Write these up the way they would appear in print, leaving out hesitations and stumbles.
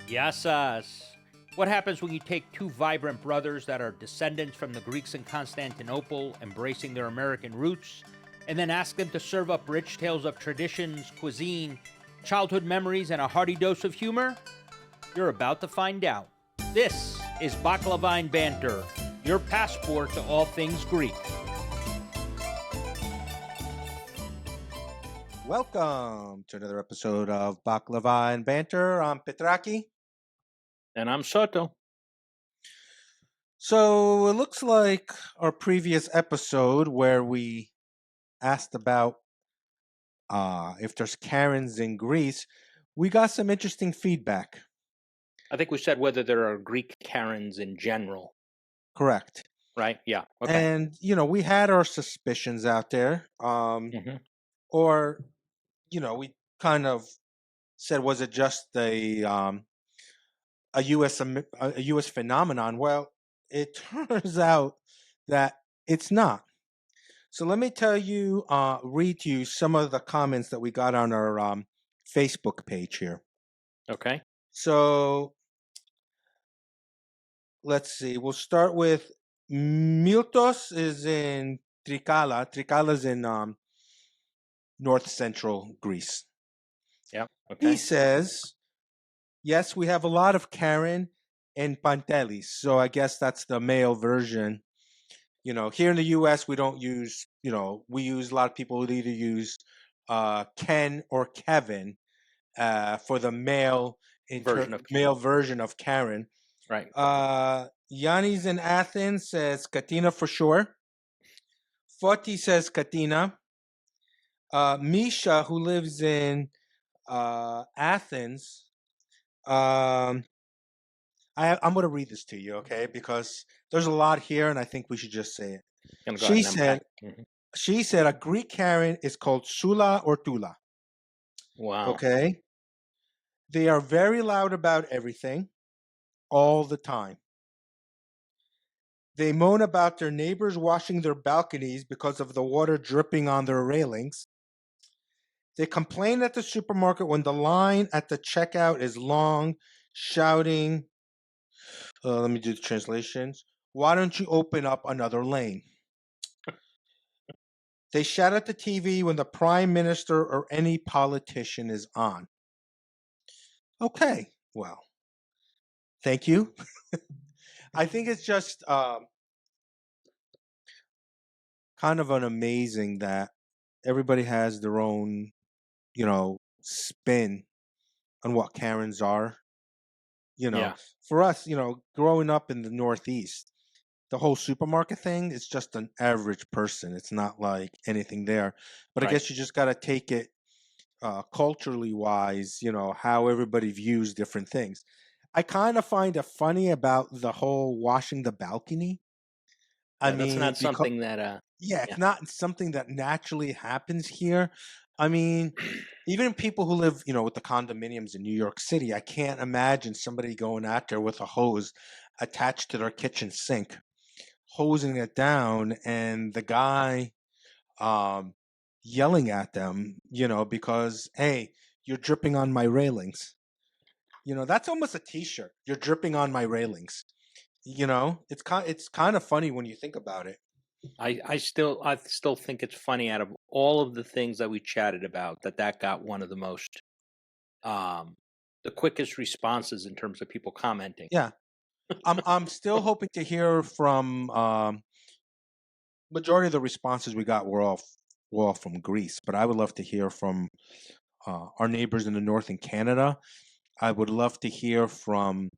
Yassas. What happens when you take two vibrant brothers that are descendants from the Greeks in Constantinople, embracing their American roots, and then ask them to serve up rich tales of traditions, cuisine, childhood memories, and a hearty dose of humor? You're about to find out. This is Baklava and Banter, your passport to all things Greek. Welcome to another episode of Baklava and Banter. I'm Petraki. And I'm Soto. So it looks like our previous episode where we asked about if there's Karens in Greece, we got some interesting feedback. I think we said whether there are Greek Karens in general. Correct. Right? Yeah. Okay. And, we had our suspicions out there. Or, we kind of said, was it just a U.S. phenomenon? Well, it turns out that it's not. So let me read to you some of the comments that we got on our Facebook page here. Okay. So let's see. We'll start with Miltos is in Trikala. Trikala is in north central Greece. Yeah. Okay. He says, yes, we have a lot of Karen and Pantelis. So I guess that's the male version. Here in the U.S., we don't use, we use a lot of people would either use Ken or Kevin for the male version of Karen. Right. Yanni's in Athens says Katina for sure. Foti says Katina. Misha, who lives in Athens, I'm going to read this to you, okay? Because there's a lot here, and I think we should just say it. She said a Greek Karen is called Sula or Tula. Wow. Okay? They are very loud about everything, all the time. They moan about their neighbors washing their balconies because of the water dripping on their railings. They complain at the supermarket when the line at the checkout is long, shouting, let me do the translations. Why don't you open up another lane? They shout at the TV when the prime minister or any politician is on. Okay, well, thank you. I think it's just kind of an amazing that everybody has their own, spin on what Karens are. For us, growing up in the Northeast, the whole supermarket thing is just an average person. It's not like anything there. But I guess you just got to take it culturally wise, how everybody views different things. I kind of find it funny about the whole washing the balcony. That's not something that... it's not something that naturally happens here. I mean, even people who live, with the condominiums in New York City, I can't imagine somebody going out there with a hose attached to their kitchen sink, hosing it down, and the guy yelling at them, because, hey, you're dripping on my railings. That's almost a T-shirt. You're dripping on my railings. It's kind of funny when you think about it. I still think it's funny, out of all of the things that we chatted about, that got one of the most the quickest responses in terms of people commenting. Yeah. I'm still hoping to hear from majority of the responses we got were all from Greece, but I would love to hear from our neighbors in the north in Canada. I would love to hear from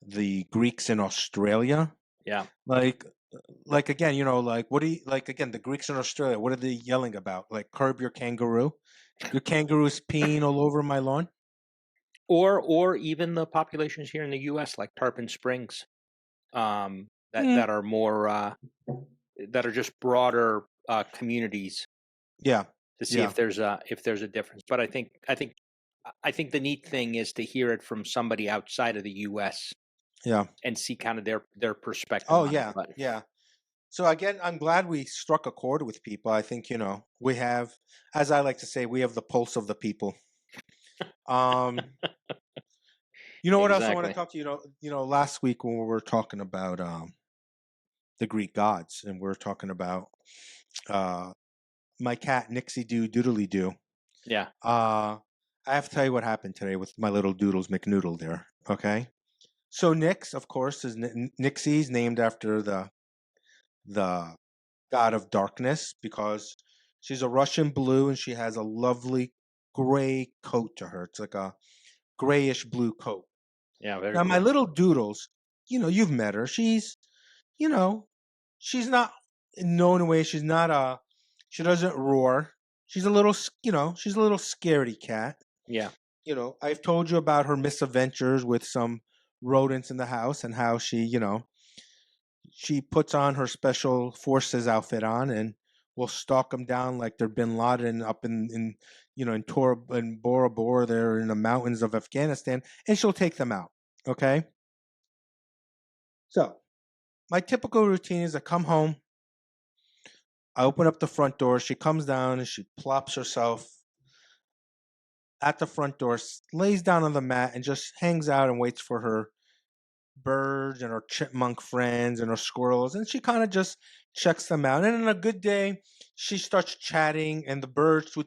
the Greeks in Australia. Yeah. Like again, what do you again, the Greeks in Australia, what are they yelling about? Like, curb your kangaroo? Your kangaroo's peeing all over my lawn? Or even the populations here in the US, like Tarpon Springs, that are more that are just broader communities. Yeah. To see if there's a difference. But I think the neat thing is to hear it from somebody outside of the US. Yeah. And see kind of their perspective. Oh, yeah. Yeah. So again, I'm glad we struck a chord with people. I think, we have, as I like to say, we have the pulse of the people. You know what else I want to Exactly. talk to you? Last week when we were talking about the Greek gods, and we are talking about uh, my cat Nixie Doo Doodly Doo. Yeah. I have to tell you what happened today with my little Doodles McNoodle there. Okay, so Nix, of course, is Nixie's named after the god of darkness because she's a Russian blue and she has a lovely gray coat to her. It's like a grayish blue coat. Yeah. Very Now, my cool. little Doodles, you've met her. You know, she's not known a way. She doesn't roar. She's a little, she's a little scaredy cat. Yeah. I've told you about her misadventures with some rodents in the house and how she puts on her special forces outfit on and will stalk them down like they're Bin Laden up in Bora Bora there in the mountains of Afghanistan, and she'll take them out. Okay, so my typical routine is I come home, I open up the front door, she comes down and she plops herself at the front door, lays down on the mat, and just hangs out and waits for her birds and her chipmunk friends and her squirrels, and she kind of just checks them out. And on a good day, she starts chatting and to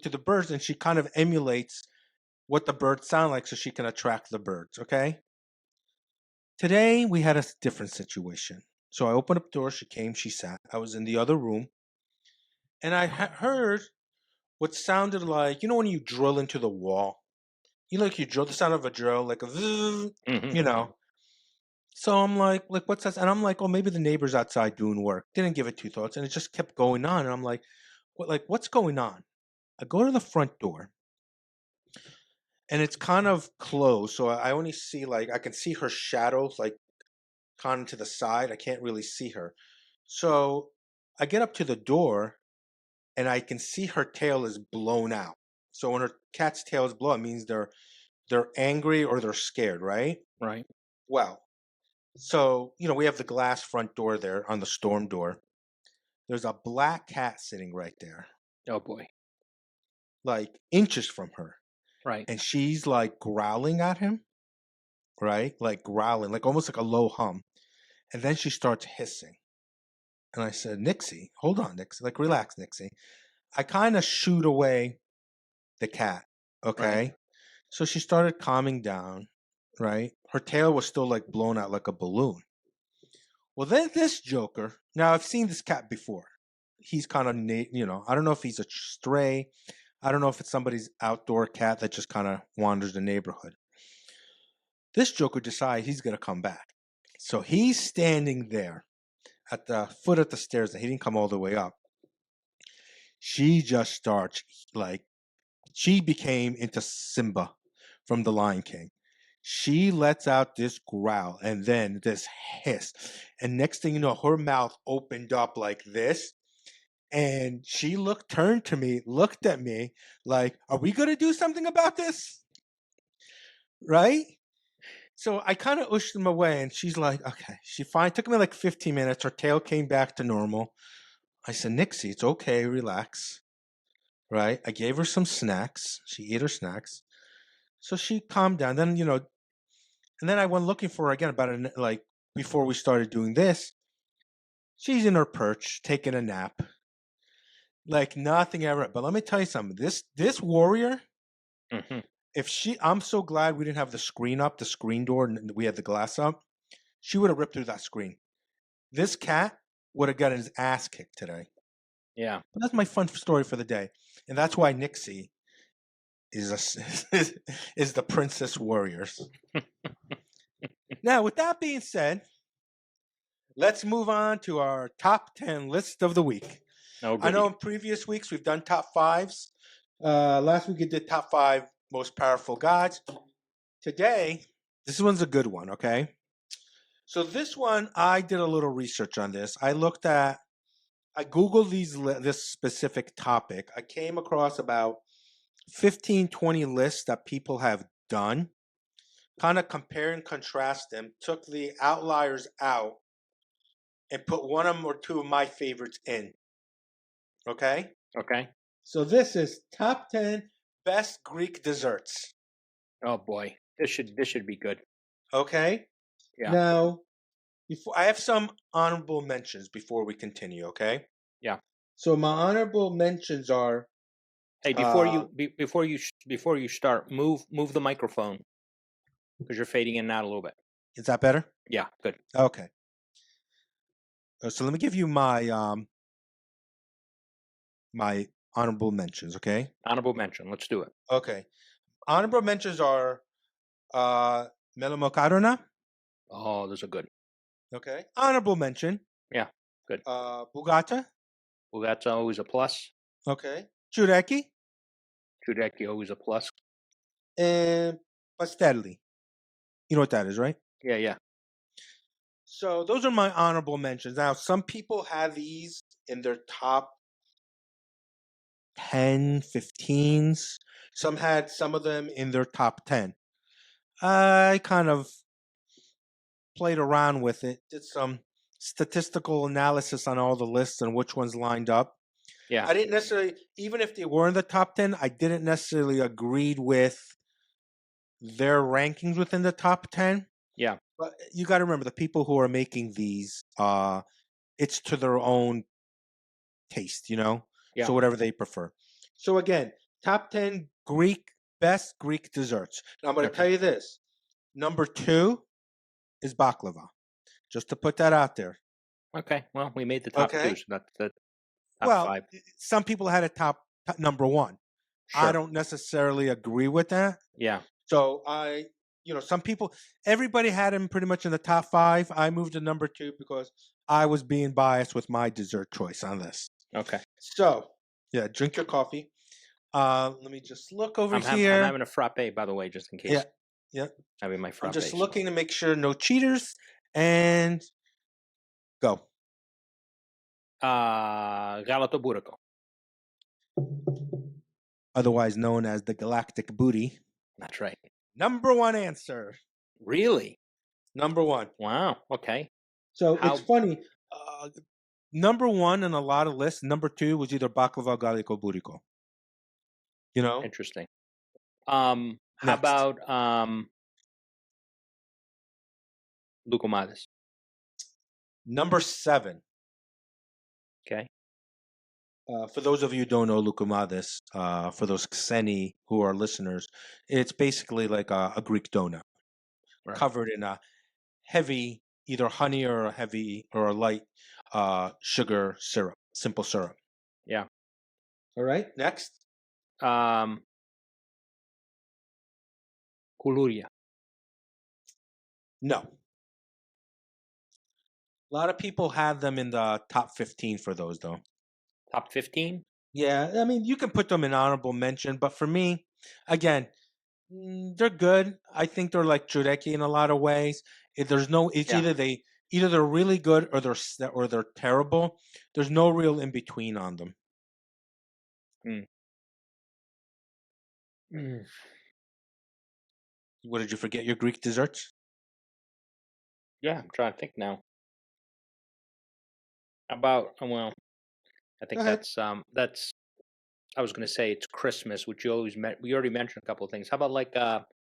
the birds, and she kind of emulates what the birds sound like so she can attract the birds. Okay. Today we had a different situation. So I opened up the door, she came, she sat. I was in the other room, and I heard what sounded like, when you drill into the wall. You drill the sound of a drill, like a zzz, Hmm. you know. So I'm like, what's that? And I'm like, oh, maybe the neighbor's outside doing work. Didn't give it two thoughts, and it just kept going on. And I'm what's going on? I go to the front door, and it's kind of closed, so I only see I can see her shadow, like kind of to the side. I can't really see her. So I get up to the door, and I can see her tail is blown out. So when her cat's tail is blown, it means they're angry or they're scared, right? Right. Well, so we have the glass front door there on the storm door. There's a black cat sitting right there, Oh boy. like inches from her. Right. And she's like growling at him, right? Like growling, like almost like a low hum. And then she starts hissing. And I said, Nixie, hold on, Nixie. Like, relax, Nixie. I kind of shooed away the cat. Right. Okay. So she started calming down, right? Her tail was still like blown out like a balloon. Well, then this Joker, now I've seen this cat before. He's kind of, I don't know if he's a stray. I don't know if it's somebody's outdoor cat that just kind of wanders the neighborhood. This Joker decides he's going to come back. So he's standing there at the foot of the stairs, and he didn't come all the way up. She just starts, she became into Simba from The Lion King. She lets out this growl and then this hiss. And next thing you know, her mouth opened up like this. And she turned to me, looked at me like, are we going to do something about this? Right? So I kind of ushed them away, and she's like, okay. She fine. Took me like 15 minutes. Her tail came back to normal. I said, Nixie, it's okay. Relax. Right? I gave her some snacks. She ate her snacks. So she calmed down. Then, and then I went looking for her again before we started doing this. She's in her perch, taking a nap. Like nothing ever. But let me tell you something. This warrior, Hmm. I'm so glad we didn't have the screen up, the screen door, and we had the glass up. She would have ripped through that screen. This cat would have gotten his ass kicked today. Yeah. But that's my fun story for the day, and that's why Nixie is is the princess warriors. Now, with that being said, let's move on to our top 10 list of the week. Oh I know goody. in previous weeks we've done top fives. Last week we did top 5 most powerful gods. Today, this one's a good one, okay? So this one, I did a little research on this. I Googled this specific topic. I came across about 15, 20 lists that people have done, kind of compare and contrast them, took the outliers out, and put one or two of my favorites in. Okay? Okay. So this is top 10 best Greek desserts. Oh boy. This should be good. Okay. Yeah. Now, before I have some honorable mentions before we continue. Okay. Yeah. So my honorable mentions are. Hey, before you start, move the microphone because you're fading in and out a little bit. Is that better? Yeah, good. Okay. So let me give you my honorable mentions. Okay. Honorable mention. Let's do it. Okay. Honorable mentions are Melomokarona. Oh, those are good. Okay. Honorable mention. Yeah, good. Bugata. Well, that's always a plus. Okay. Chureki Chudeki, always a plus. and Pastelli. You know what that is, right? Yeah, yeah. So those are my honorable mentions. Now, some people have these in their top 10, 15s. Some had some of them in their top 10. I kind of played around with it, did some statistical analysis on all the lists and which ones lined up. Yeah. I didn't necessarily, even if they were in the top 10, I didn't necessarily agree with their rankings within the top 10. Yeah. But you got to remember the people who are making these, it's to their own taste, Yeah. so whatever they prefer. So again, top 10 best Greek desserts. Now I'm going to Okay. tell you this. Number 2 is baklava. Just to put that out there. Okay. Well, we made the top Okay. two, so that's the top Well, 5. some people had a top number 1. I Sure. don't necessarily agree with that. Yeah. So some people, everybody had him pretty much in the top 5. I moved to number 2 because I was being biased with my dessert choice on this. Okay. So, yeah, drink your coffee. Let me just look over here. I'm having a frappe, by the way, just in case. Yeah, yeah. Having my frappe. I'm just looking to make sure no cheaters. And go. Galato Buraco. Otherwise known as the Galactic Booty. That's right. Number 1 answer. Really? Number 1. Wow. Okay. So it's funny. Number 1 in a lot of lists. Number 2 was either baklava, galiko, buriko. Interesting. How Next. about Lucomades? Number 7. Okay. For those of you who don't know Lucomades, for those Xeni who are listeners, it's basically like a Greek donut, Right. covered in a heavy, either honey or a light sugar syrup, simple syrup. Yeah. All right. Next. Kuluria. No. A lot of people have them in the top 15 for those, though. Top 15? Yeah, I mean, you can put them in honorable mention, but for me, again, they're good. I think they're like chureki in a lot of ways. Either they're really good or they're terrible. There's no real in between on them. What, did you forget your Greek desserts? Yeah, I'm trying to think now. About I think Go ahead. that's I was going to say it's Christmas, which you always we already mentioned a couple of things. How about like Vasilopita?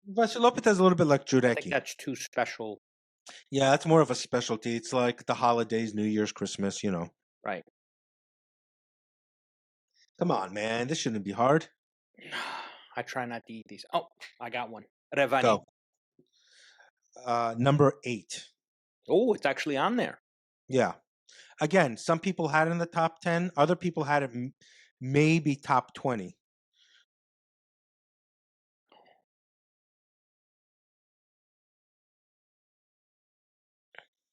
Vasilopita is a little bit like I think chureki. that's too special. Yeah, that's more of a specialty. It's like the holidays, New Year's, Christmas, Right. Come on, man. This shouldn't be hard. I try not to eat these. Oh, I got one. Revani. Go. Number 8. Oh, it's actually on there. Yeah. Again, some people had it in the top 10. Other people had it maybe top 20.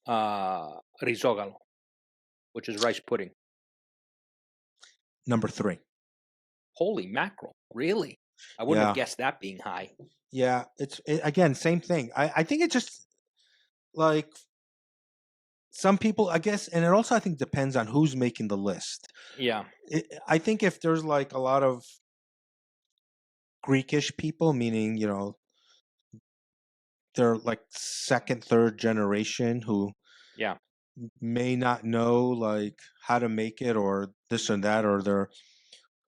Risogalo, which is rice pudding. Number 3. Holy mackerel. Really? I wouldn't have guessed that being high. Yeah. Again, same thing. I think it just like some people, I guess, and it also I think depends on who's making the list. Yeah. I think if there's like a lot of Greekish people, meaning, they're like second, third generation who may not know like how to make it or this and that, or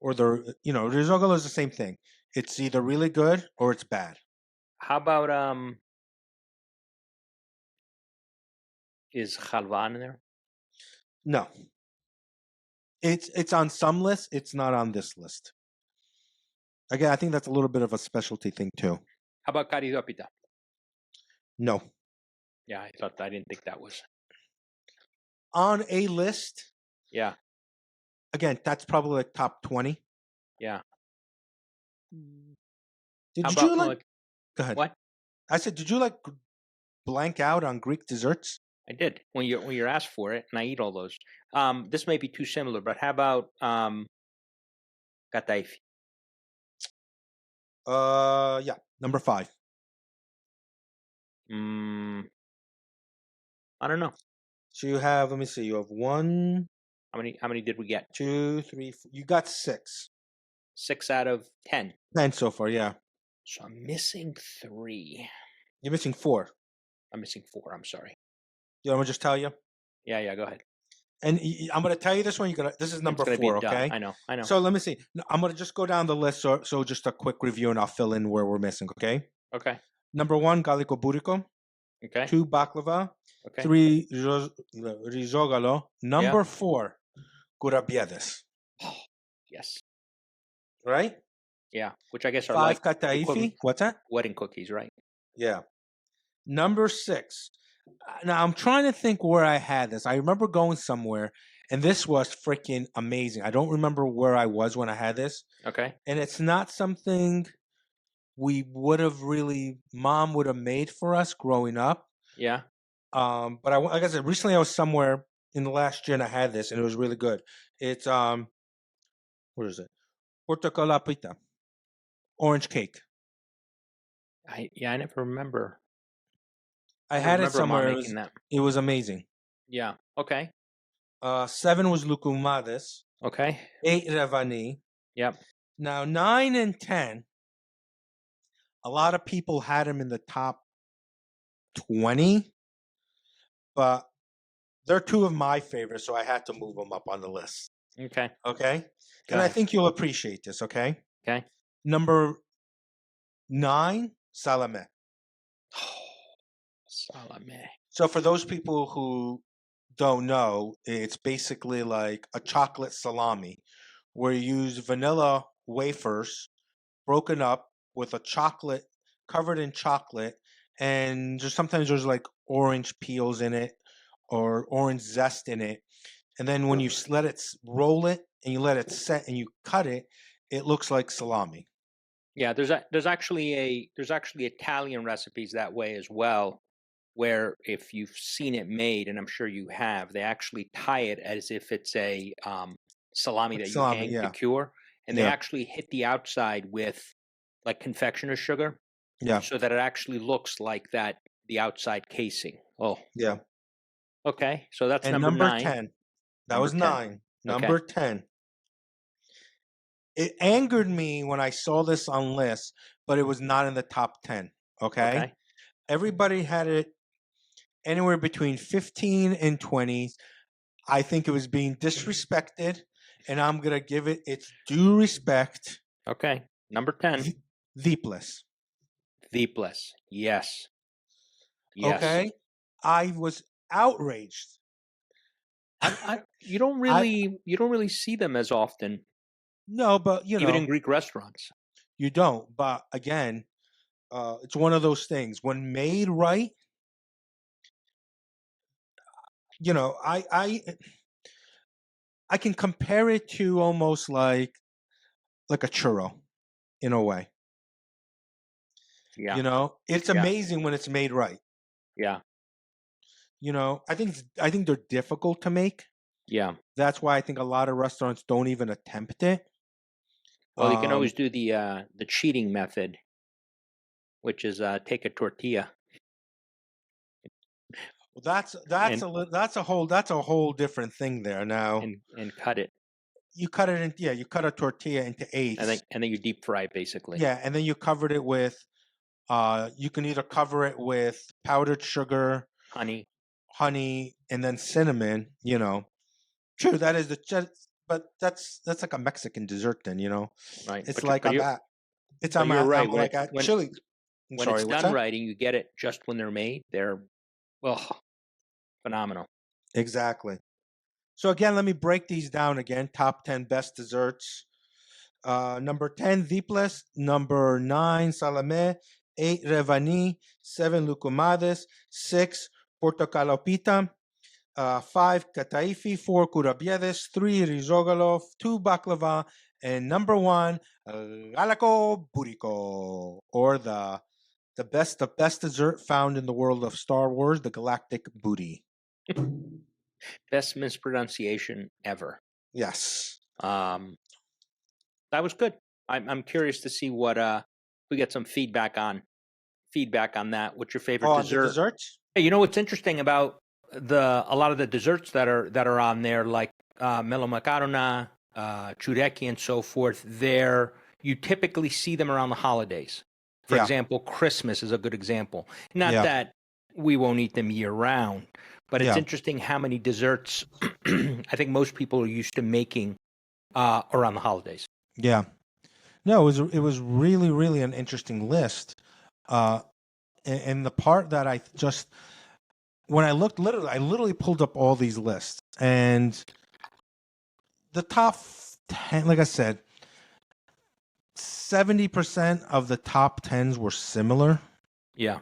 risotto is the same thing. It's either really good or it's bad. How about is halva in there? No. It's on some lists. It's not on this list. Again, I think that's a little bit of a specialty thing too. How about karidopita? No. Yeah, I didn't think that was. On a list, Yeah, again, that's probably like top 20. yeah. Did How you about like? Go ahead. what? I said, did you like blank out on Greek desserts? I did when you're asked for it, and I eat all those. This may be too similar, but how about kataifi? Yeah, number 5. I don't know. So you have, let me see, you have 1, How many did we get? 2, 3, 4. You got 6. 6 out of 10. 10 so far, yeah. So I'm missing 3. You're missing 4. I'm missing 4. I'm sorry. You want me to just tell you? Yeah. Go ahead. And I'm going to tell you this one. This is number 4, okay? I know. So let me see. I'm going to just go down the list. So just a quick review, and I'll fill in where we're missing, okay? Okay. Number 1, galiko buriko. Okay. 2, baklava. Okay. 3, risogalo. Number 4, kurabiedes. Yes. Right? Yeah. Which I guess are 5, like kataifi. What's that? wedding cookies, right? Yeah. Number 6. Now I'm trying to think where I had this. I remember going somewhere, and this was freaking amazing. I don't remember where I was when I had this. Okay. And it's not something Mom would have made for us growing up. Yeah. But like I said, recently I was somewhere in the last year and I had this, and it was really good. It's what is it? Portocola pita, orange cake. I never remember. I had it somewhere. It was amazing. Yeah. Okay. 7 was lukumades. Okay. 8 revani. Yep. Now 9 and 10. A lot of people had them in the top 20, but they're 2 of my favorites, so I had to move them up on the list. Okay. Okay? And I think you'll appreciate this, okay? Okay. Number 9, salame. Salame. So for those people who don't know, it's basically like a chocolate salami where you use vanilla wafers broken up with a chocolate covered in chocolate, and sometimes there's like orange peels in it or orange zest in it. And then when you let it roll it and you let it set and you cut it, it looks like salami. Yeah, there's actually Italian recipes that way as well, where if you've seen it made, and I'm sure you have, they actually tie it as if it's a salami that you hang to cure, and they actually hit the outside with like confectioner's sugar, so that it actually looks like the outside casing. Oh, yeah. Okay, so that's and number 9. 10. That Number was 10. 9. Number 10. It angered me when I saw this on lists, but it was not in the top 10. Okay? Everybody had it anywhere between 15 and 20. I think it was being disrespected, and I'm going to give it its due respect. Okay, number 10. Deepless. Deepless. Yes. Okay? I was outraged. You don't really see them as often. No, but even in Greek restaurants, you don't. But again, it's one of those things. When made right, I can compare it to almost like a churro, in a way. Yeah. It's amazing when it's made right. Yeah. I think they're difficult to make. Yeah. That's why I think a lot of restaurants don't even attempt it. Well, you can always do the cheating method, which is take a tortilla. Well, that's a whole different thing there now. And cut it. You cut it you cut a tortilla into eighths. And then you deep fry it basically. Yeah, and then you covered it with you can either cover it with powdered sugar, honey, and then cinnamon, True, that is but that's like a Mexican dessert then, Right. It's It's But you're right. I'm like at When chili. I'm when sorry, it's what's done that? right and you get it just when they're made, they're phenomenal. Exactly. So again, let me break these down again. Top 10 best desserts. Number 10, Viples. Number 9, Salame. 8, Revani. 7, Lucumades. 6, Portocalopita. 5, Kataifi. 4, Curabiedes. 3, Rizogalo. 2, Baklava. And number 1, Galaco Burico. Or the best dessert found in the world of Star Wars, the Galactic Booty. Best mispronunciation ever. Yes. That was good. I'm curious to see what we get some feedback on that. What's your favorite Oh, the dessert? desserts? Hey, you know what's interesting about a lot of the desserts that are on there, like melo macarona, chureki, and so forth. There, you typically see them around the holidays. For Yeah. example, Christmas is a good example. Not Yeah. that we won't eat them year round, but it's Yeah. interesting how many desserts I think most people are used to making around the holidays. Yeah. No, it was really, really an interesting list. And the part that I just when I looked, I literally pulled up all these lists, and the top 10, like I said, 70% of the top 10s were similar. Yeah.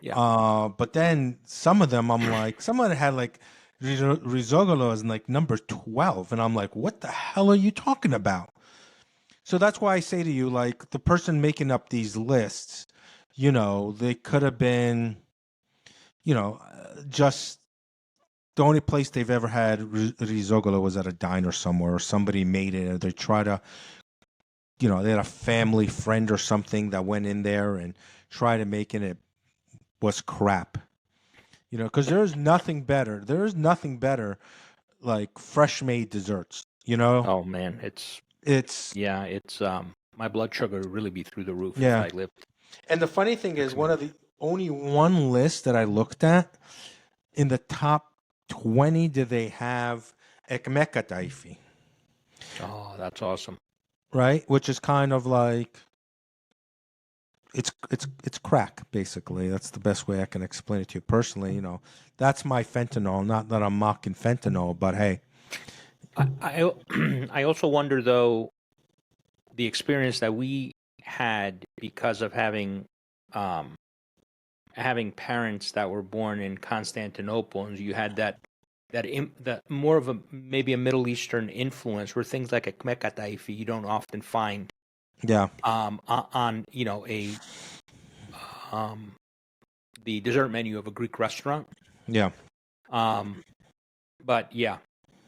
Yeah. But then some of them, I'm like, someone had like risogalo as like number 12, and I'm like, what the hell are you talking about? So that's why I say to you, like, the person making up these lists, they could have been, just the only place they've ever had risogalo was at a diner somewhere, or somebody made it, and they try to, they had a family friend or something that went in there and tried to make it. It was crap, because there's nothing better. There is nothing better like fresh made desserts. Oh man, it's my blood sugar would really be through the roof if Yeah. I lived. And the funny thing is, only one list that I looked at in the top 20 did they have ekmek kadayfi, Oh, that's awesome. right? Which is kind of like it's crack, basically. That's the best way I can explain it to you personally. That's my fentanyl. Not that I'm mocking fentanyl, but hey, I also wonder though the experience that we had because of having parents that were born in Constantinople, and you had that more of a maybe a Middle Eastern influence, where things like ekmek kadayfi you don't often find yeah, on a the dessert menu of a Greek restaurant. yeah, But yeah,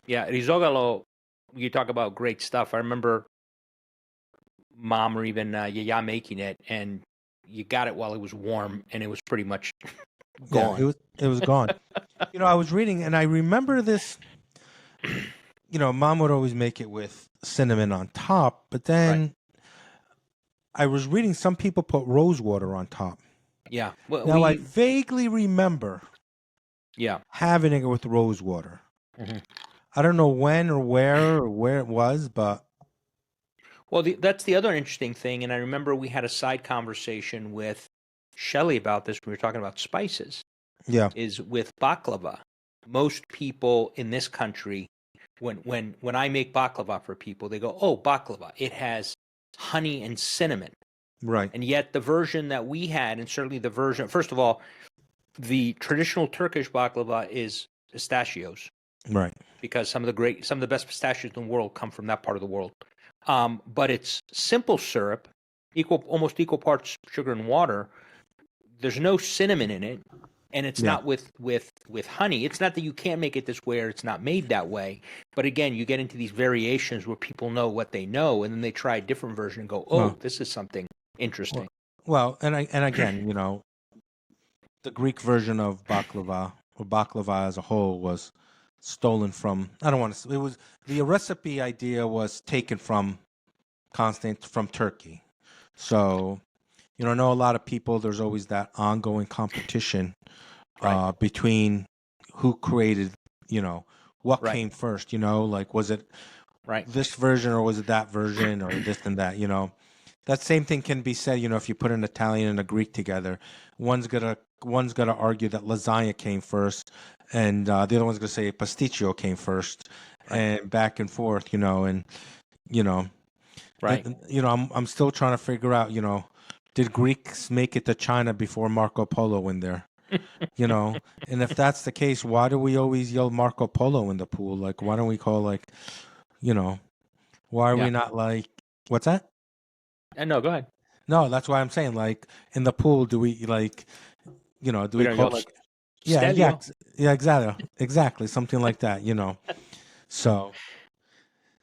risogalo. You talk about great stuff. I remember mom or even yaya making it, and you got it while it was warm, and it was pretty much gone. yeah. It was gone. I was reading, and I remember this. Mom would always make it with cinnamon on top, but then I was reading some people put rose water on top. Yeah. Well, Now I vaguely remember having it with rose water. Mhm. I don't know when or where it was, but Well, that's the other interesting thing, and I remember we had a side conversation with Shelley about this when we were talking about spices. yeah, Is with baklava. Most people in this country, when I make baklava for people, they go, "Oh, baklava! It has honey and cinnamon." right. And yet, the version that we had, and certainly the version, first of all, the traditional Turkish baklava is pistachios, Right. because some of the best pistachios in the world come from that part of the world. But it's simple syrup, almost equal parts sugar and water. There's no cinnamon in it, and it's Yeah. not with honey. It's not that you can't make it this way or it's not made that way. But again, you get into these variations where people know what they know, and then they try a different version and go, "Oh, Well- this is something interesting." Well, and again, the Greek version of baklava or baklava as a whole was stolen from. I don't want to. It was the recipe idea was taken from from Turkey. So, I know a lot of people. There's always that ongoing competition Right. between who created, what Right. came first. Like was it Right. this version or was it that version or this and that? that same thing can be said, if you put an Italian and a Greek together, one's gonna argue that lasagna came first, and the other one's gonna say pasticcio came first, Right. and back and forth, and you know, Right. I'm still trying to figure out, did Greeks make it to China before Marco Polo went there? And if that's the case, why do we always yell Marco Polo in the pool? Like, why don't we call why are Yeah. we not like, what's that? No, go ahead. No, that's why I'm saying, like, in the pool, do we like, do We we don't call yell like, yeah, Stelio. yeah, exactly, something like that, So,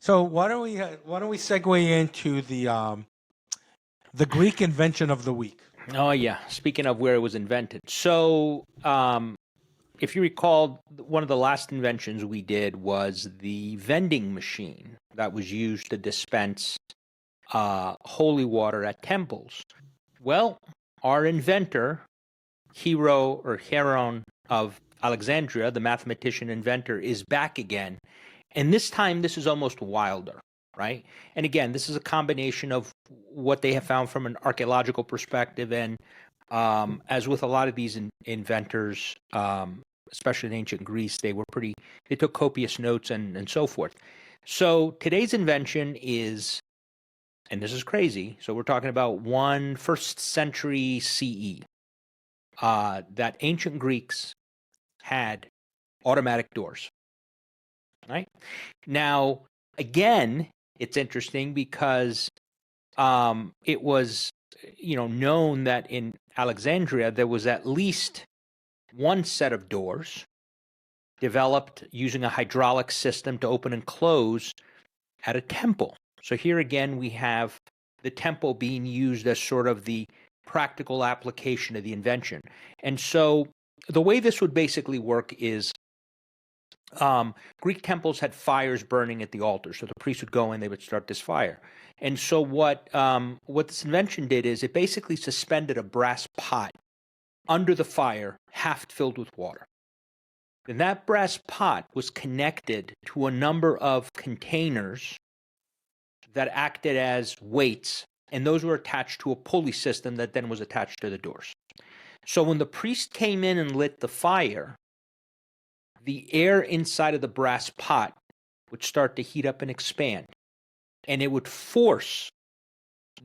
why don't we segue into the Greek invention of the week? Oh yeah. Speaking of where it was invented, so if you recall, one of the last inventions we did was the vending machine that was used to dispense holy water at temples. Well, our inventor, Heron of Alexandria, the mathematician inventor, is back again. And this time, this is almost wilder, right? And again, this is a combination of what they have found from an archaeological perspective. And as with a lot of these inventors, especially in ancient Greece, they took copious notes and so forth. So today's invention is, and this is crazy, so we're talking about 1st century CE, that ancient Greeks had automatic doors, right? Now, again, it's interesting because it was, known that in Alexandria there was at least one set of doors developed using a hydraulic system to open and close at a temple. So here again, we have the temple being used as sort of the practical application of the invention. And so the way this would basically work is Greek temples had fires burning at the altar. So the priest would go in, they would start this fire. And so what this invention did is it basically suspended a brass pot under the fire, half filled with water. And that brass pot was connected to a number of containers that acted as weights, and those were attached to a pulley system that then was attached to the doors. So when the priest came in and lit the fire, the air inside of the brass pot would start to heat up and expand, and it would force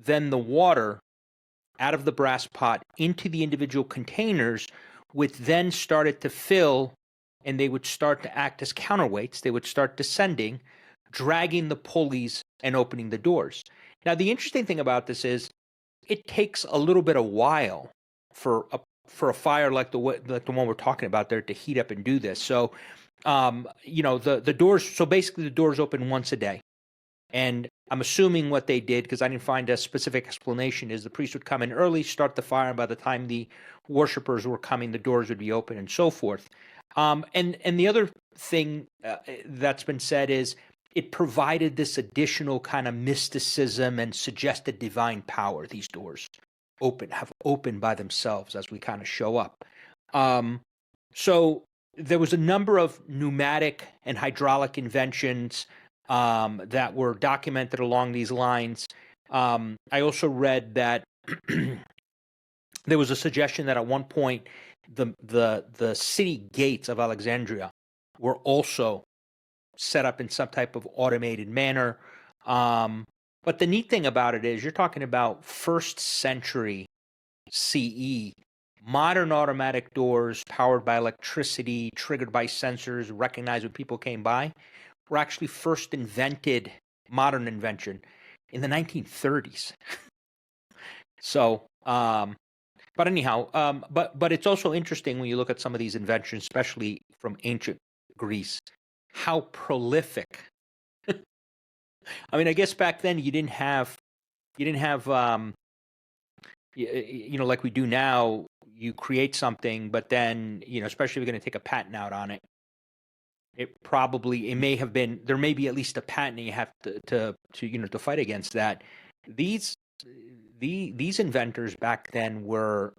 then the water out of the brass pot into the individual containers, which then started to fill, and they would start to act as counterweights. They would start descending, dragging the pulleys and opening the doors. Now, the interesting thing about this is it takes a little bit of while for a fire like the one we're talking about there to heat up and do this. So, the doors. So basically, the doors open once a day. And I'm assuming what they did, because I didn't find a specific explanation, is the priest would come in early, start the fire, and by the time the worshipers were coming, the doors would be open and so forth. And the other thing that's been said is it provided this additional kind of mysticism and suggested divine power. These doors have opened by themselves as we kind of show up. So there was a number of pneumatic and hydraulic inventions that were documented along these lines. I also read that there was a suggestion that at one point the city gates of Alexandria were also set up in some type of automated manner. But the neat thing about it is you're talking about 1st century CE, modern automatic doors powered by electricity, triggered by sensors, recognized when people came by, were actually first invented, modern invention, in the 1930s. So, but anyhow, but it's also interesting when you look at some of these inventions, especially from ancient Greece, how prolific. I mean, I guess back then you didn't have, like we do now. You create something, but then, especially if you're going to take a patent out on it, there may be at least a patent, and you have to fight against that. These inventors back then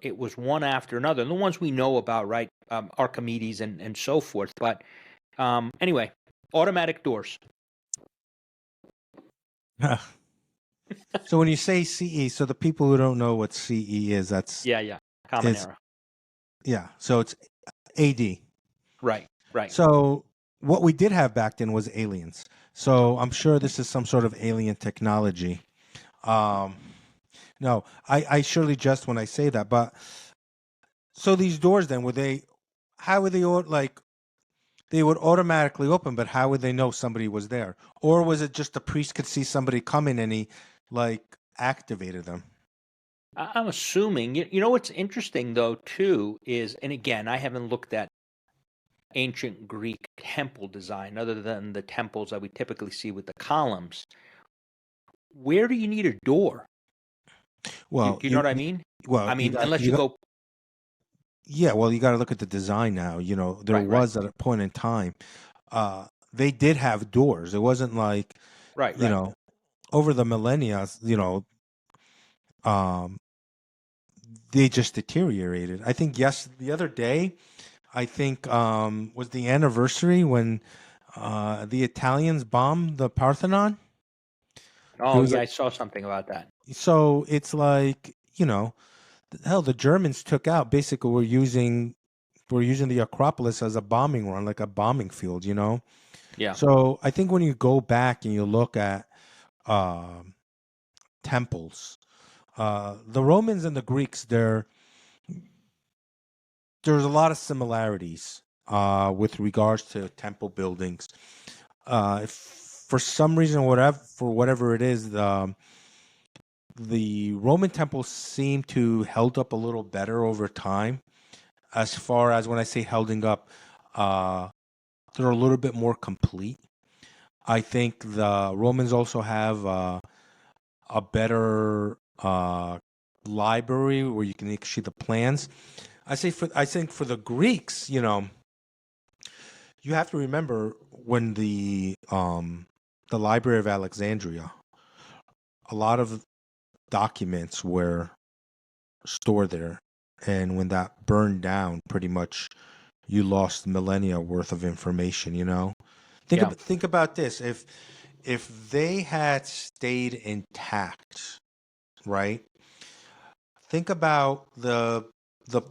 it was one after another. And the ones we know about, right? Archimedes and so forth. But anyway, automatic doors. So when you say CE, so the people who don't know what CE is, Yeah. Common it's era. so it's AD. Right. So what we did have back then was aliens. So I'm sure this is some sort of alien technology. Um, no, I surely jest when I say that. But so these doors then how would they like they would automatically open, but how would they know somebody was there? Or was it just the priest could see somebody coming and he like activated them? I'm assuming. You know what's interesting though too is, and again, I haven't looked at ancient Greek temple design other than the temples that we typically see with the columns. Where do you need a door? Do Well, you know what I mean? I you mean, got unless you go yeah, well, you got to look at the design now. There right, was at a point in time, they did have doors. It wasn't like, you right. know, over the millennia, um, they just deteriorated. I think, yes, the other day, I think, was the anniversary when the Italians bombed the Parthenon. There Oh was yeah, I saw something about that. so it's like, hell, the Germans took out, basically, we're using the Acropolis as a bombing run, like a bombing field, Yeah, So I think when you go back and you look at um temples, the Romans and the Greeks, there's a lot of similarities with regards to temple buildings. If for some reason, whatever it is, the Roman temples seem to held up a little better over time. As far as when I say holding up, uh, they're a little bit more complete. I think the Romans also have a better library where you can see the plans. I think for the Greeks, you have to remember when the Library of Alexandria, a lot of documents were stored there, and when that burned down, pretty much you lost millennia worth of information. yeah, Think about this: if they had stayed intact, right? Think about the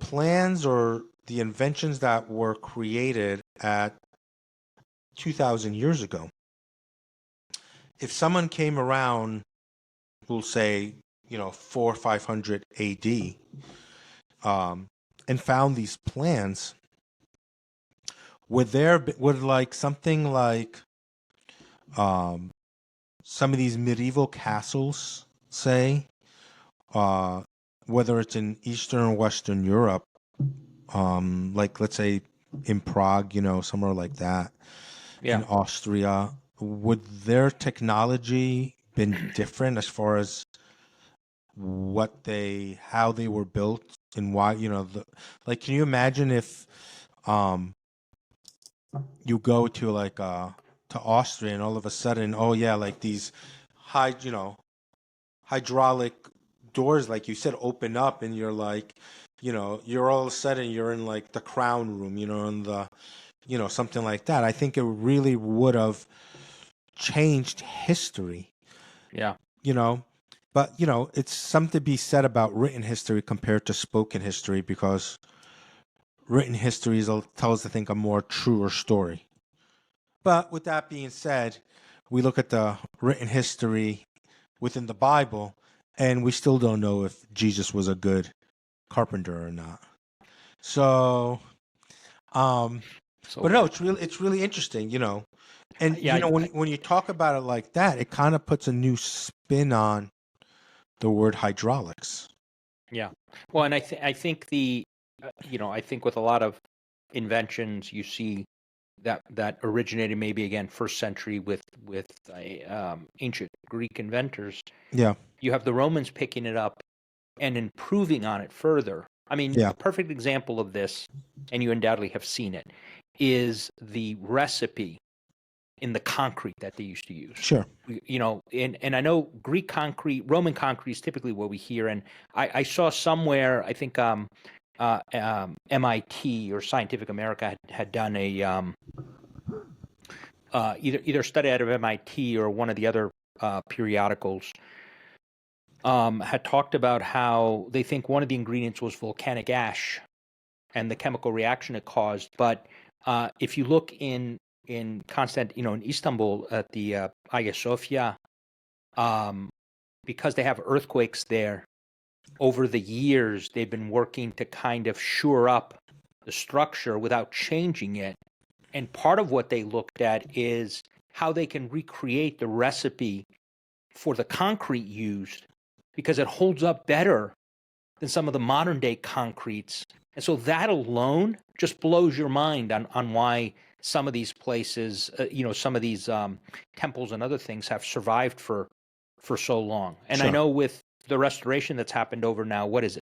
plans or the inventions that were created at 2000 years ago. If someone came around, we'll say, 4 or 500 AD, um, and found these plans, would like something like um, some of these medieval castles, say, uh, whether it's in Eastern or Western Europe, like let's say in Prague, somewhere like that, in yeah. Austria, would their technology been different as far as how they were built and why, like, can you imagine if um you go to like to Austria and all of a sudden, oh yeah, like these high, hydraulic doors, like you said, open up and you're like, you're all of a sudden you're in like the crown room, in the, something like that. I think it really would have changed history, Yeah. you know. But, it's something to be said about written history compared to spoken history because written history tells, I think, a more truer story. But with that being said, we look at the written history within the Bible and we still don't know if Jesus was a good carpenter or not. So, um, So but no, weird. it's really interesting, And Yeah, when you talk about it like that, it kind of puts a new spin on the word hydraulics. yeah. Well, and I think I think with a lot of inventions, you see that originated maybe again first century with ancient Greek inventors. Yeah, You have the Romans picking it up and improving on it further. I mean, yeah, a perfect example of this, and you undoubtedly have seen it, is the recipe in the concrete that they used to use. sure. And I know Greek concrete, Roman concrete is typically what we hear. And I saw somewhere, I think MIT or Scientific America had done a either study out of MIT or one of the other periodicals had talked about how they think one of the ingredients was volcanic ash and the chemical reaction it caused. But if you look in Constant, in Istanbul at the Hagia Sophia, um, because they have earthquakes there, over the years they've been working to kind of shore up the structure without changing it. And part of what they looked at is how they can recreate the recipe for the concrete used because it holds up better than some of the modern day concretes. And so that alone just blows your mind on why some of these places, some of these temples and other things have survived for so long. And I Sure. know with the restoration that's happened over now, what is it,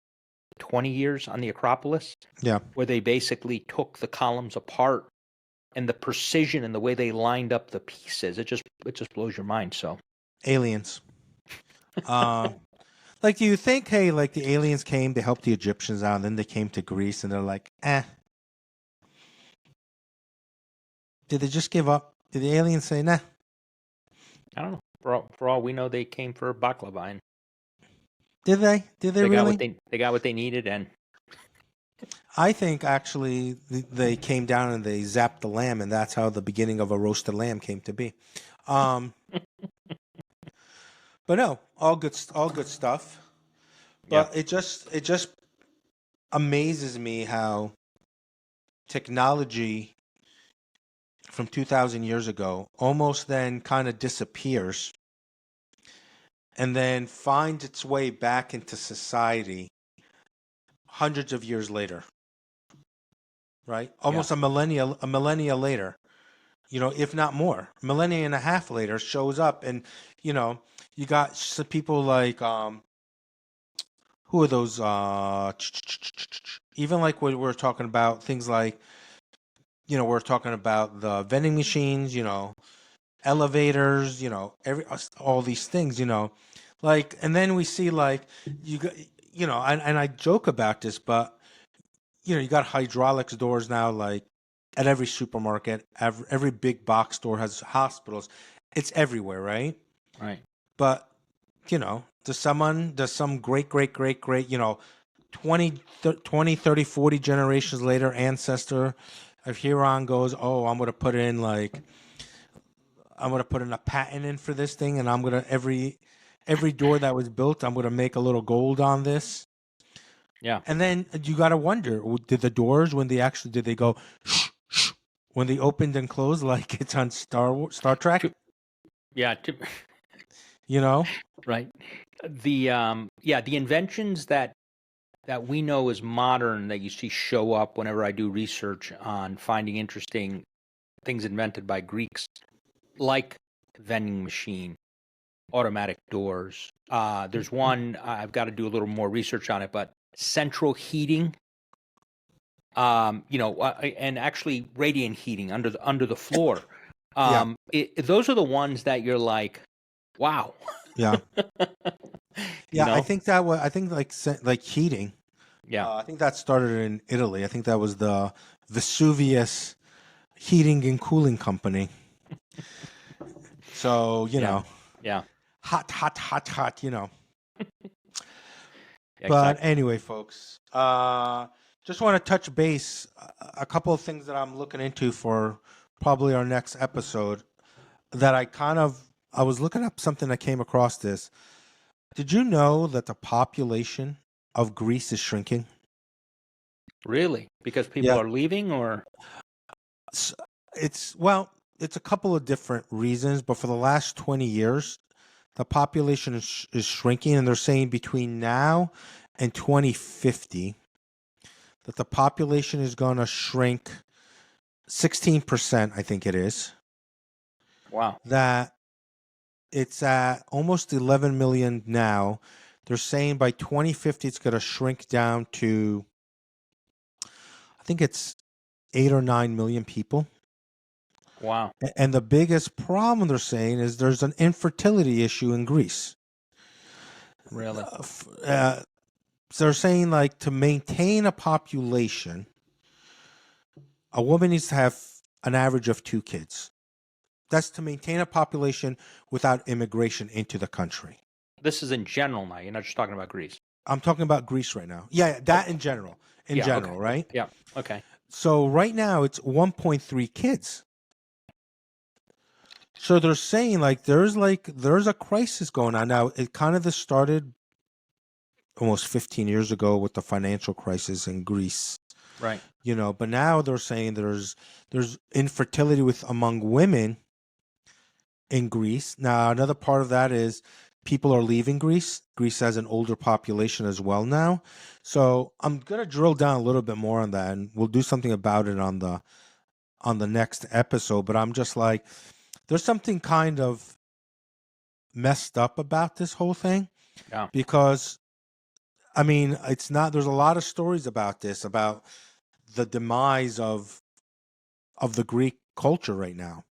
20 years on the Acropolis, Yeah. where they basically took the columns apart and the precision and the way they lined up the pieces, it just blows your mind. So Aliens. Like, do you think, hey, like the aliens came, they helped the Egyptians out, and then they came to Greece, and they're like, eh. Did they just give up? Did the aliens say, nah? I don't know. For all we know, they came for baklava and Did they? Did they they got really? what they got what they needed. And I think actually they came down and they zapped the lamb, and that's how the beginning of a roasted lamb came to be. Um, but no, all good stuff. yeah, But it just amazes me how technology from 2,000 years ago almost then kind of disappears and then finds its way back into society hundreds of years later, right? yeah, Almost a millennia later, if not more. A millennia and a half later shows up, and you got some people like who are those even like when we're talking about things like we're talking about the vending machines, elevators, all these things, like, and then we see like you got, and I joke about this, but you got hydraulics doors now, like at every supermarket, every big box store has hospitals. It's everywhere, right? right. But does some great 20, 20, 30, 40 generations later ancestor of Huron goes, oh, I'm gonna put in a patent in for this thing, and I'm gonna every door that was built, I'm gonna make a little gold on this. Yeah, And then you gotta wonder, did the doors did they go when they opened and closed like it's on Star Trek? yeah, You know? right. The inventions that we know as modern that you see show up whenever I do research on finding interesting things invented by Greeks, like vending machine, automatic doors. There's one I've got to do a little more research on it, but central heating, and actually radiant heating under the floor. Yeah, Those are the ones that you're like, wow, yeah, you yeah. I know? think I think like heating. Yeah, I think that started in Italy. I think that was the Vesuvius Heating and Cooling Company. So yeah, yeah, hot. But exactly. anyway, folks, just want to touch base a couple of things that I'm looking into for probably our next episode. That I was looking up something that came across this. Did you know that the population of Greece is shrinking? Really? Because people Yeah, are leaving, or s- it's a couple of different reasons, but for the last 20 years, the population is shrinking, and they're saying between now and 2050 that the population is going to shrink 16%, I think it is. wow, That it's at almost 11 million now. They're saying by 2050 it's going to shrink down to, I think it's 8 or 9 million people. wow, And the biggest problem they're saying is there's an infertility issue in Greece. really? So they're saying like to maintain a population, a woman needs to have an average of 2 kids. That's to maintain a population without immigration into the country. This is in general now. You're not just talking about Greece. I'm talking about Greece right now. Yeah, that in general. In Yeah. general, Okay. right? Yeah. Okay. So right now it's 1.3 kids. So they're saying there's a crisis going on now. It kind of this started almost 15 years ago with the financial crisis in Greece. Right. But now they're saying there's infertility among women in Greece. Now another part of that is people are leaving Greece. Greece has an older population as well now. So I'm gonna drill down a little bit more on that, and we'll do something about it on the next episode. But I'm just like, there's something kind of messed up about this whole thing. Yeah. Because I mean, it's not, there's a lot of stories about this, about the demise of the Greek culture right now.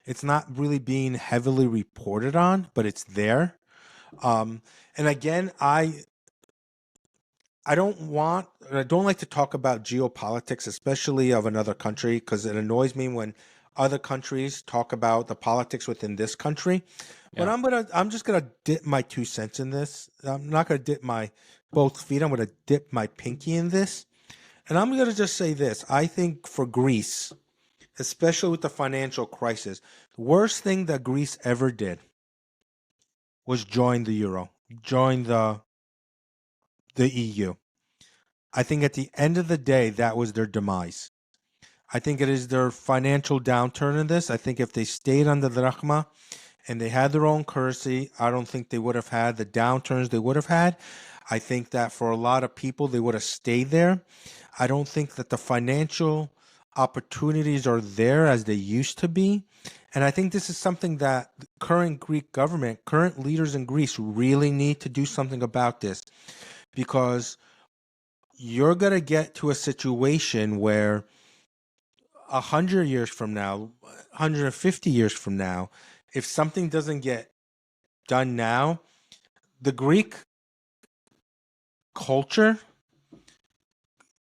It's not really being heavily reported on, but it's there. And again, I don't like to talk about geopolitics, especially of another country, because it annoys me when other countries talk about the politics within this country. But Yeah. I'm just gonna dip my 2 cents in this. I'm not gonna dip my both feet. I'm gonna dip my pinky in this, and I'm gonna just say this. I think for Greece, especially with the financial crisis, the worst thing that Greece ever did was join the euro, join the EU. I think at the end of the day, that was their demise. I think it is their financial downturn in this. I think if they stayed under the drachma and they had their own currency, I don't think they would have had the downturns they would have had. I think that for a lot of people, they would have stayed there. I don't think that the financial opportunities are there as they used to be. And I think this is something that the current Greek government, current leaders in Greece really need to do something about this, because you're going to get to a situation where 100 years from now, 150 years from now, if something doesn't get done now, the Greek culture,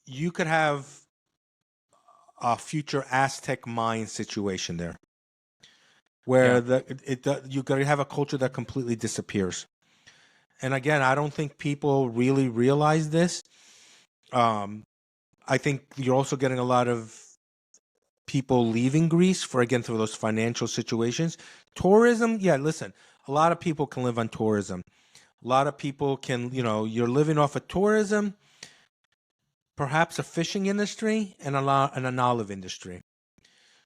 you could have a future Aztec Mayan situation there, where Yeah. you're going to have a culture that completely disappears. And again, I don't think people really realize this. I think you're also getting a lot of people leaving Greece through those financial situations. Tourism, yeah, listen, a lot of people can live on tourism. A lot of people can, you're living off of tourism, perhaps a fishing industry, and an olive industry.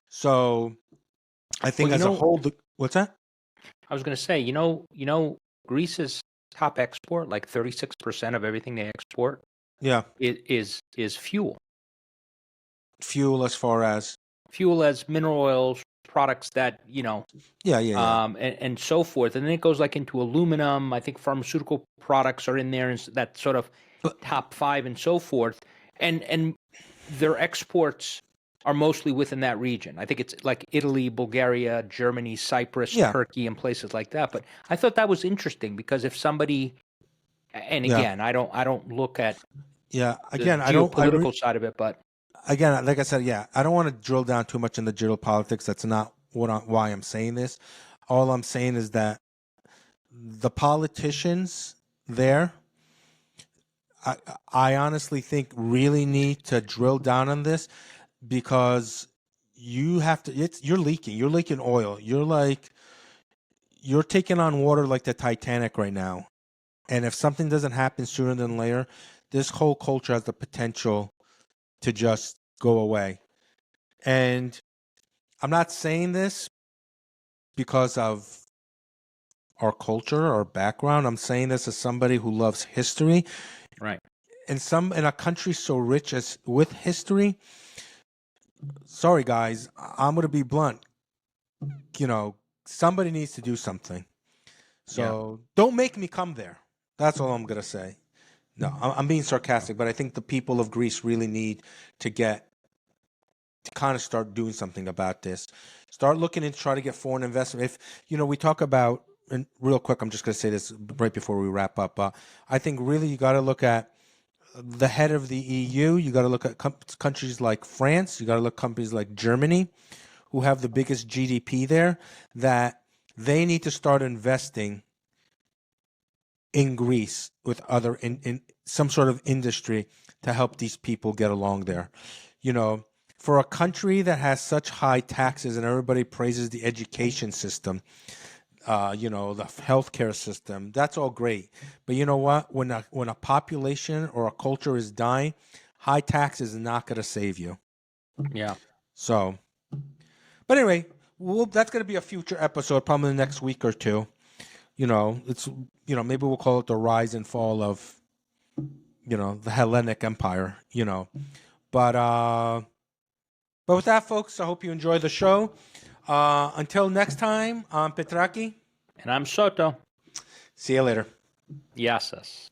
So I think Well, as a whole, what's that? I was going to say, Greece's top export, like 36% of everything they export, Yeah, is fuel. fuel as Fuel as mineral oils, products that yeah. and so forth, and then it goes like into aluminum. I think pharmaceutical products are in there, and that sort of But top five and so forth. And their exports are mostly within that region. I think it's like Italy, Bulgaria, Germany, Cyprus, yeah, Turkey, and places like that. But I thought that was interesting because if somebody, and yeah, again, I don't look at yeah. the Again, geopolitical side of it, but again, like I said, yeah, I don't want to drill down too much in the geopolitics. That's not why I'm saying this. All I'm saying is that the politicians there, I, I honestly think really need to drill down on this, because you have to. You're leaking. You're leaking oil. You're taking on water like the Titanic right now. And if something doesn't happen sooner than later, this whole culture has the potential to just go away. And I'm not saying this because of our culture or background. I'm saying this as somebody who loves history. right. In a country so rich as with history, sorry guys, I'm gonna be blunt. Somebody needs to do something. Yeah. So don't make me come there. That's all I'm gonna say. No, I'm being sarcastic, but I think the people of Greece really need to kind of start doing something about this. Start looking into try to get foreign investment. If we talk about, and real quick, I'm just going to say this right before we wrap up. I think really you got to look at the head of the EU. You got to look at countries like France. You got to look at companies like Germany, who have the biggest GDP there. That they need to start investing in Greece with other in some sort of industry to help these people get along there. You know, for a country that has such high taxes and everybody praises the education system, you know, the healthcare system, that's all great. But you know what? When a population or a culture is dying, high tax is not going to save you. Yeah. So, but anyway, that's going to be a future episode, probably the next week or two. You know, it's, you know, maybe we'll call it the rise and fall of, you know, the Hellenic Empire, you know. But with that, folks, I hope you enjoy the show. Until next time, I'm Petraki. And I'm Soto. See you later. Yes.